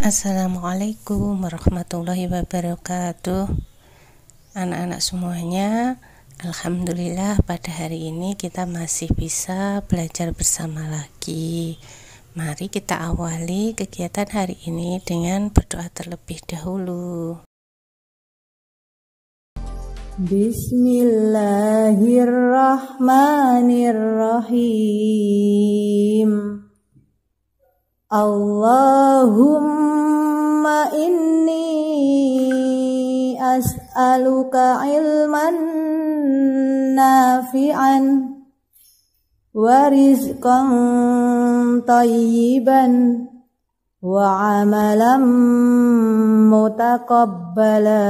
Assalamualaikum warahmatullahi wabarakatuh. Anak-anak semuanya, alhamdulillah pada hari ini kita masih bisa belajar bersama lagi. Mari kita awali kegiatan hari ini dengan berdoa terlebih dahulu. Bismillahirrahmanirrahim. Allahumma inni as'aluka ilman nafi'an wa rizqan tayyiban wa amalan mutaqabbala.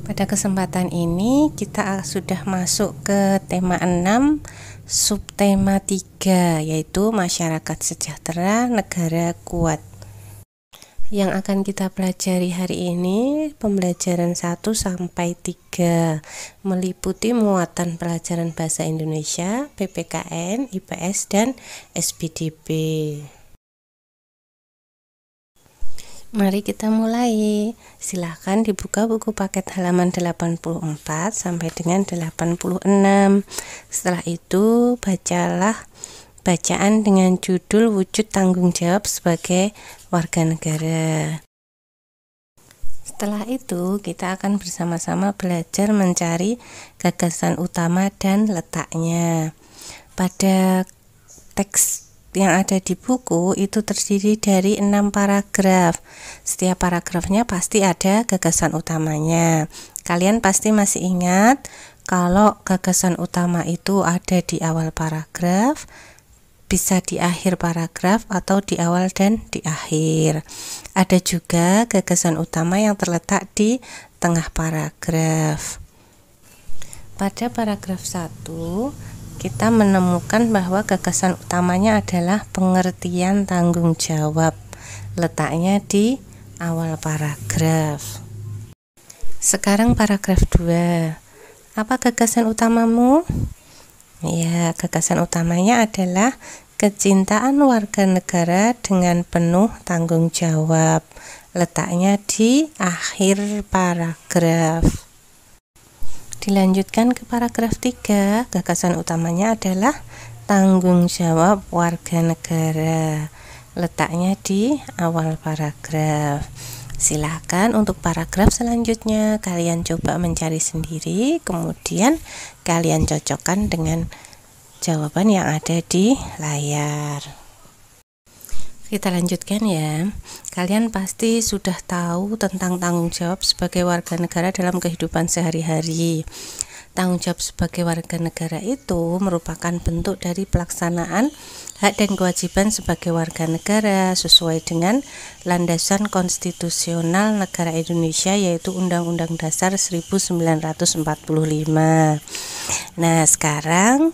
Pada kesempatan ini kita sudah masuk ke tema 6, subtema 3, yaitu masyarakat sejahtera, negara kuat. Yang akan kita pelajari hari ini pembelajaran 1 sampai 3, meliputi muatan pelajaran bahasa Indonesia, PPKN, IPS, dan SPDB. Mari kita mulai. Silahkan dibuka buku paket halaman 84 sampai dengan 86. Setelah itu bacalah bacaan dengan judul wujud tanggung jawab sebagai warga negara. Setelah itu kita akan bersama-sama belajar mencari gagasan utama dan letaknya. Pada teks yang ada di buku itu terdiri dari 6 paragraf. Setiap paragrafnya pasti ada gagasan utamanya. Kalian pasti masih ingat kalau gagasan utama itu ada di awal paragraf, bisa di akhir paragraf, atau di awal dan di akhir. Ada juga gagasan utama yang terletak di tengah paragraf. Pada paragraf 1 kita menemukan bahwa gagasan utamanya adalah pengertian tanggung jawab. Letaknya di awal paragraf. Sekarang paragraf 2. Apa gagasan utamamu? Ya, gagasan utamanya adalah kecintaan warga negara dengan penuh tanggung jawab. Letaknya di akhir paragraf. Dilanjutkan ke paragraf 3, gagasan utamanya adalah tanggung jawab warga negara. Letaknya di awal paragraf. Silakan untuk paragraf selanjutnya kalian coba mencari sendiri, kemudian kalian cocokkan dengan jawaban yang ada di layar. Kita lanjutkan ya. Kalian pasti sudah tahu tentang tanggung jawab sebagai warga negara dalam kehidupan sehari-hari. Tanggung jawab sebagai warga negara itu merupakan bentuk dari pelaksanaan hak dan kewajiban sebagai warga negara sesuai dengan landasan konstitusional negara Indonesia, yaitu Undang-Undang Dasar 1945. Nah, sekarang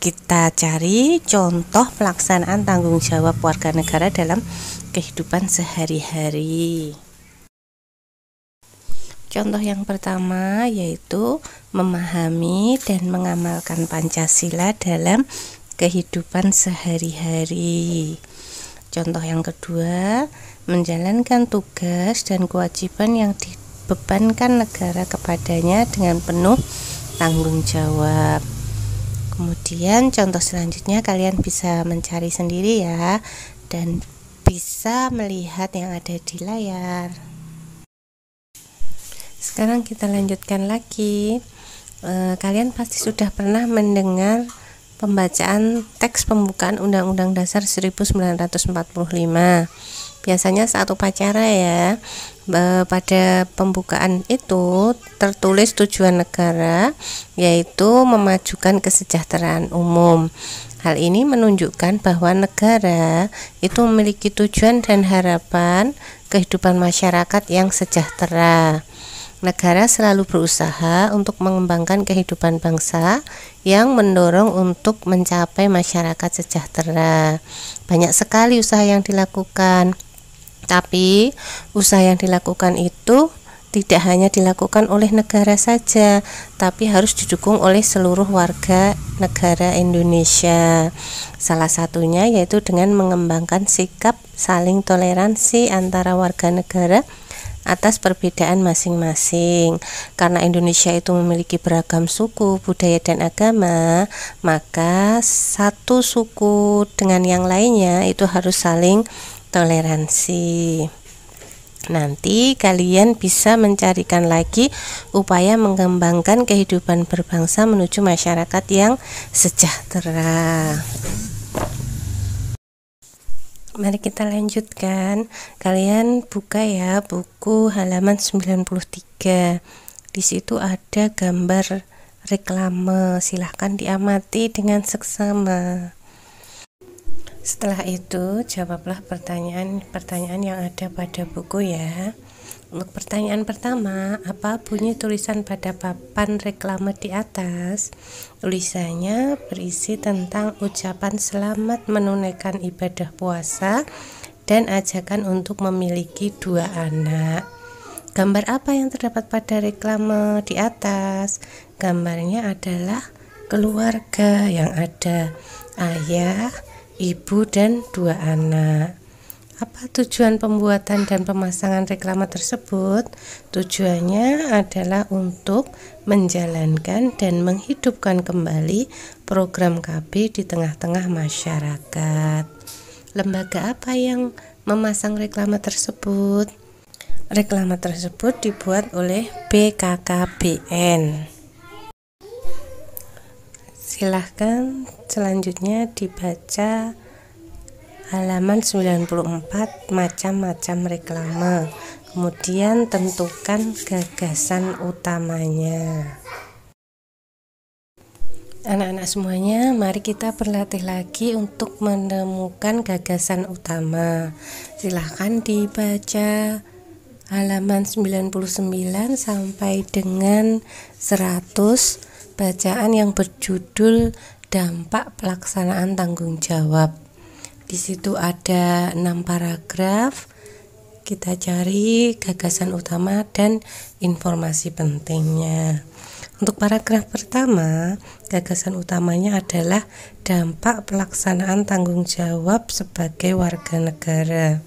kita cari contoh pelaksanaan tanggung jawab warga negara dalam kehidupan sehari-hari. Contoh yang pertama yaitu memahami dan mengamalkan Pancasila dalam kehidupan sehari-hari. Contoh yang kedua, menjalankan tugas dan kewajiban yang dibebankan negara kepadanya dengan penuh tanggung jawab. Kemudian contoh selanjutnya kalian bisa mencari sendiri ya, dan bisa melihat yang ada di layar. Sekarang kita lanjutkan lagi. Kalian pasti sudah pernah mendengar pembacaan teks pembukaan Undang-Undang Dasar 1945. Biasanya saat upacara ya. Pada pembukaan itu tertulis tujuan negara, yaitu memajukan kesejahteraan umum. Hal ini menunjukkan bahwa negara itu memiliki tujuan dan harapan kehidupan masyarakat yang sejahtera. Negara selalu berusaha untuk mengembangkan kehidupan bangsa yang mendorong untuk mencapai masyarakat sejahtera. Banyak sekali usaha yang dilakukan, tapi usaha yang dilakukan itu tidak hanya dilakukan oleh negara saja, tapi harus didukung oleh seluruh warga negara Indonesia. Salah satunya yaitu dengan mengembangkan sikap saling toleransi antara warga negara atas perbedaan masing-masing. Karena Indonesia itu memiliki beragam suku, budaya, dan agama, maka satu suku dengan yang lainnya itu harus saling toleransi. Nanti kalian bisa mencarikan lagi upaya mengembangkan kehidupan berbangsa menuju masyarakat yang sejahtera. Mari kita lanjutkan. Kalian buka ya buku halaman 93. Di situ ada gambar reklame. Silahkan diamati dengan seksama. Setelah itu jawablah pertanyaan yang ada pada buku ya. Untuk pertanyaan pertama, apa bunyi tulisan pada papan reklame di atas? Tulisannya berisi tentang ucapan selamat menunaikan ibadah puasa dan ajakan untuk memiliki 2 anak. Gambar apa yang terdapat pada reklame di atas? Gambarnya adalah keluarga yang ada ayah, ibu, dan 2 anak. Apa tujuan pembuatan dan pemasangan reklame tersebut? Tujuannya adalah untuk menjalankan dan menghidupkan kembali program KB di tengah-tengah masyarakat. Lembaga apa yang memasang reklame tersebut? Reklame tersebut dibuat oleh BKKBN. Silahkan selanjutnya dibaca halaman 94, macam-macam reklame. Kemudian tentukan gagasan utamanya. Anak-anak semuanya, mari kita berlatih lagi untuk menemukan gagasan utama. Silahkan dibaca halaman 99 sampai dengan 100 bacaan yang berjudul dampak pelaksanaan tanggung jawab. Di situ ada 6 paragraf. Kita cari gagasan utama dan informasi pentingnya. Untuk paragraf pertama, gagasan utamanya adalah dampak pelaksanaan tanggung jawab sebagai warga negara.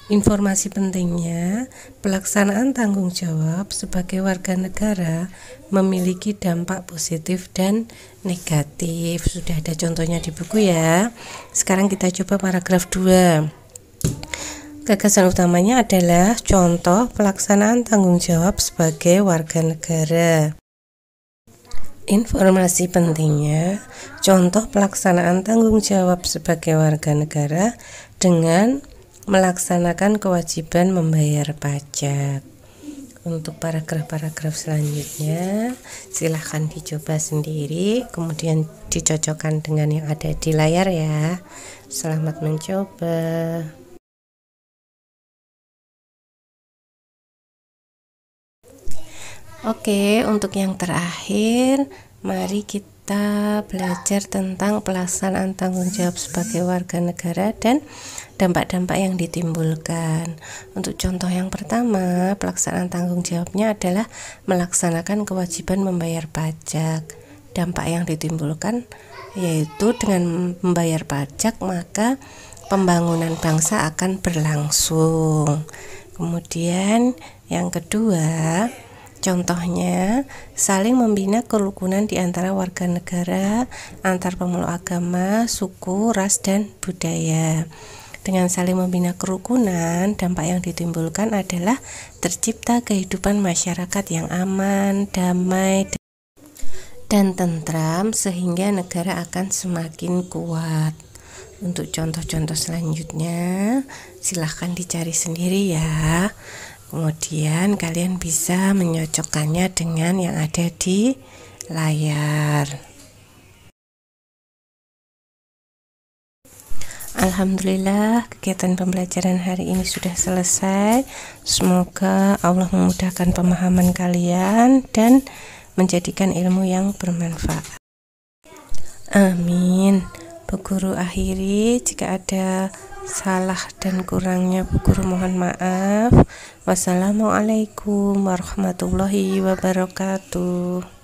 Informasi pentingnya, pelaksanaan tanggung jawab sebagai warga negara memiliki dampak positif dan negatif. Sudah ada contohnya di buku ya. Sekarang kita coba paragraf 2. Gagasan utamanya adalah contoh pelaksanaan tanggung jawab sebagai warga negara. Informasi pentingnya, contoh pelaksanaan tanggung jawab sebagai warga negara dengan melaksanakan kewajiban membayar pajak. Untuk paragraf-paragraf selanjutnya silahkan dicoba sendiri, kemudian dicocokkan dengan yang ada di layar ya. Selamat mencoba. Oke, untuk yang terakhir, mari kita belajar tentang pelaksanaan tanggung jawab sebagai warga negara dan dampak-dampak yang ditimbulkan. Untuk contoh yang pertama, pelaksanaan tanggung jawabnya adalah melaksanakan kewajiban membayar pajak. Dampak yang ditimbulkan yaitu dengan membayar pajak maka pembangunan bangsa akan berlangsung. Kemudian yang kedua, contohnya saling membina kerukunan di antara warga negara, antar pemeluk agama, suku, ras, dan budaya. Dengan saling membina kerukunan, dampak yang ditimbulkan adalah tercipta kehidupan masyarakat yang aman, damai, dan tentram sehingga negara akan semakin kuat. Untuk contoh-contoh selanjutnya silahkan dicari sendiri ya. Kemudian kalian bisa menyocokkannya dengan yang ada di layar. Alhamdulillah, kegiatan pembelajaran hari ini sudah selesai. Semoga Allah memudahkan pemahaman kalian dan menjadikan ilmu yang bermanfaat. Amin. Bu Guru akhiri, jika ada salah dan kurangnya Bu Guru mohon maaf. Wassalamualaikum warahmatullahi wabarakatuh.